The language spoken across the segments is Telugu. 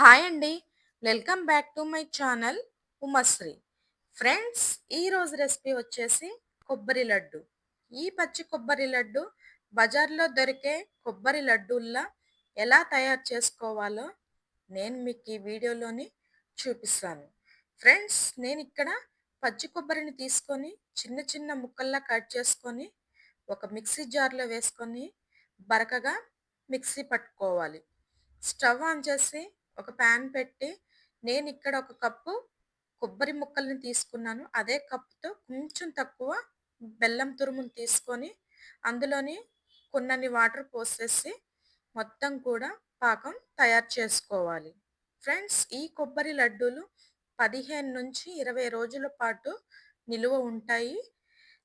హాయ్ అండి. Welcome back to my channel Umashri. Friends, ఈరోజు రెసిపీ వచ్చేసి కొబ్బరి లడ్డు. ఈ పచ్చి కొబ్బరి లడ్డు బజార్లో దొరికే కొబ్బరి లడ్డూల్లా ఎలా తయారు చేసుకోవాలో నేను మీకు ఈ వీడియోలోని చూపిస్తాను. ఫ్రెండ్స్, నేను ఇక్కడ పచ్చి కొబ్బరిని తీసుకొని చిన్న చిన్న ముక్కల్లా కట్ చేసుకొని ఒక మిక్సీ జార్లో వేసుకొని బరకగా మిక్సీ పట్టుకోవాలి. స్టవ్ ఆన్ చేసి ఒక ప్యాన్ పెట్టి నేను ఇక్కడ ఒక కప్పు కొబ్బరి ముక్కల్ని తీసుకున్నాను. అదే కప్పుతో కొంచెం తక్కువ బెల్లం తురుమును తీసుకొని అందులోని కొన్నన్ని వాటర్ పోసేసి మొత్తం కూడా పాకం తయారు చేసుకోవాలి. ఫ్రెండ్స్, ఈ కొబ్బరి లడ్డూలు 15 నుంచి 20 రోజుల పాటు నిలువ ఉంటాయి.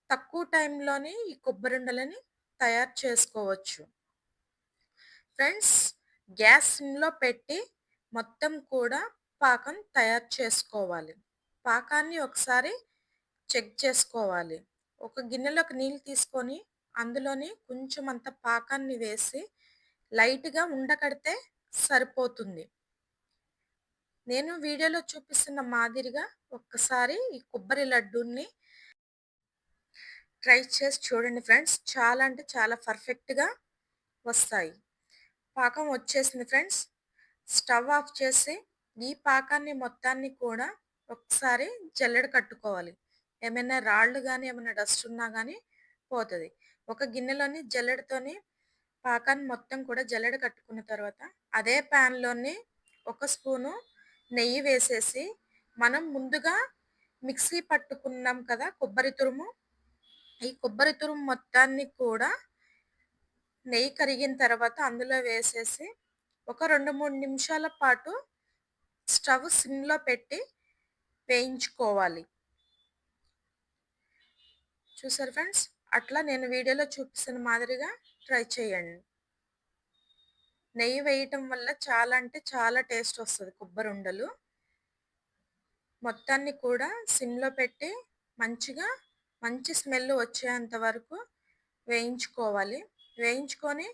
తక్కువ టైంలోనే ఈ కొబ్బరుండలని తయారు చేసుకోవచ్చు. ఫ్రెండ్స్, గ్యాస్ సిమ్లో పెట్టి మొత్తం కూడా పాకం తయారు చేసుకోవాలి. పాకాన్ని ఒకసారి చెక్ చేసుకోవాలి. ఒక గిన్నెలోకి నీళ్ళు తీసుకొని అందులోని కొంచెం అంత పాకాన్ని వేసి లైట్గా ఉండకడితే సరిపోతుంది. నేను వీడియోలో చూపిస్తున్న మాదిరిగా ఒక్కసారి ఈ కొబ్బరి లడ్డూని ట్రై చేసి చూడండి ఫ్రెండ్స్. చాలా అంటే చాలా పర్ఫెక్ట్గా వస్తాయి. పాకం వచ్చేసింది ఫ్రెండ్స్. స్టవ్ ఆఫ్ చేసి ఈ పాకాన్ని మొత్తాన్ని కూడా ఒకసారి జల్లెడ కట్టుకోవాలి. ఏమైనా రాళ్ళు కానీ ఏమైనా డస్ట్ ఉన్నా కానీ పోతుంది. ఒక గిన్నెలోని జల్లెడతోని పాకాన్ని మొత్తం కూడా జల్లెడ కట్టుకున్న తర్వాత అదే ప్యాన్లోని ఒక స్పూను నెయ్యి వేసేసి మనం ముందుగా మిక్సీ పట్టుకున్నాం కదా కొబ్బరి తురుము, ఈ కొబ్బరి తురుము మొత్తాన్ని కూడా నెయ్యి కరిగిన తర్వాత అందులో వేసేసి ఒక 2-3 నిమిషాల పాటు స్టవ్ సిమ్లో పెట్టి వేయించుకోవాలి. చూసారు ఫ్రెండ్స్, అట్లా నేను వీడియోలో చూపిస్తున్న మాదిరిగా ట్రై చేయండి. నెయ్యి వేయటం వల్ల చాలా అంటే చాలా టేస్ట్ వస్తుంది కొబ్బరి ఉండలు. మొత్తాన్ని కూడా సిమ్లో పెట్టి మంచిగా మంచి స్మెల్ వచ్చేంత వరకు వేయించుకోవాలి. వేయించుకొని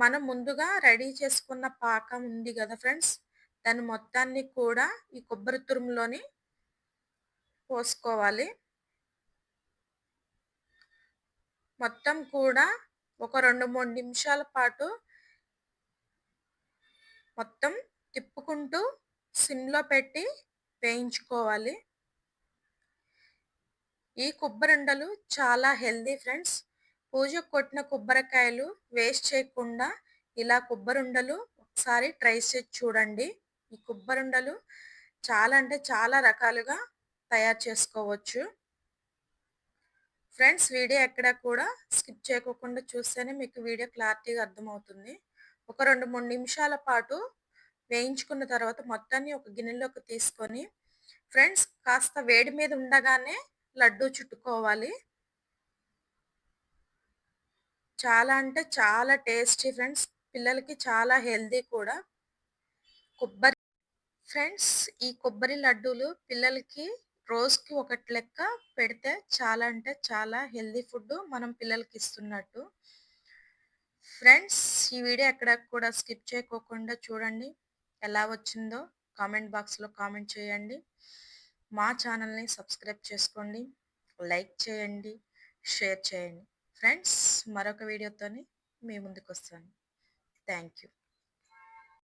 మనం ముందుగా రెడీ చేసుకున్న పాకం ఉంది కదా ఫ్రెండ్స్, దాన్ని మొత్తాన్ని కూడా ఈ కొబ్బరి తురుములోని పోసుకోవాలి. మొత్తం కూడా ఒక 2-3 నిమిషాల పాటు మొత్తం తిప్పుకుంటూ సిమ్లో పెట్టి వేయించుకోవాలి. ఈ కొబ్బరుండలు చాలా హెల్దీ ఫ్రెండ్స్. పూజకు కొట్టిన కొబ్బరికాయలు వేస్ట్ చేయకుండా ఇలా కొబ్బరుండలు ఒకసారి ట్రై చేసి చూడండి. ఈ కొబ్బరుండలు చాలా అంటే చాలా రకాలుగా తయారు చేసుకోవచ్చు. ఫ్రెండ్స్, వీడియో ఎక్కడ కూడా స్కిప్ చేయకుండా చూస్తేనే మీకు వీడియో క్లారిటీగా అర్థమవుతుంది. ఒక 2-3 నిమిషాల పాటు వేయించుకున్న తర్వాత మొత్తాన్ని ఒక గిన్నెలోకి తీసుకొని ఫ్రెండ్స్ కాస్త వేడి మీద ఉండగానే లడ్డూ చుట్టుకోవాలి. చాలా అంటే చాలా టేస్టీ ఫ్రెండ్స్. పిల్లలకి చాలా హెల్దీ కూడా. కొబ్బరి ఫ్రెండ్స్, ఈ కొబ్బరి లడ్డూలు పిల్లలకి రోజుకి ఒకటి లెక్క పెడితే చాలా అంటే చాలా హెల్దీ ఫుడ్ మనం పిల్లలకి ఇస్తున్నట్టు. ఫ్రెండ్స్, ఈ వీడియో ఎక్కడ కూడా స్కిప్ చేయకోకుండా చూడండి. ఎలా వచ్చిందో కామెంట్ బాక్స్లో కామెంట్ చేయండి. మా ఛానల్ని సబ్స్క్రైబ్ చేసుకోండి, లైక్ చేయండి, షేర్ చేయండి. ఫ్రెండ్స్, మరొక వీడియోతోని మీ ముందుకు వస్తాను. Thank you.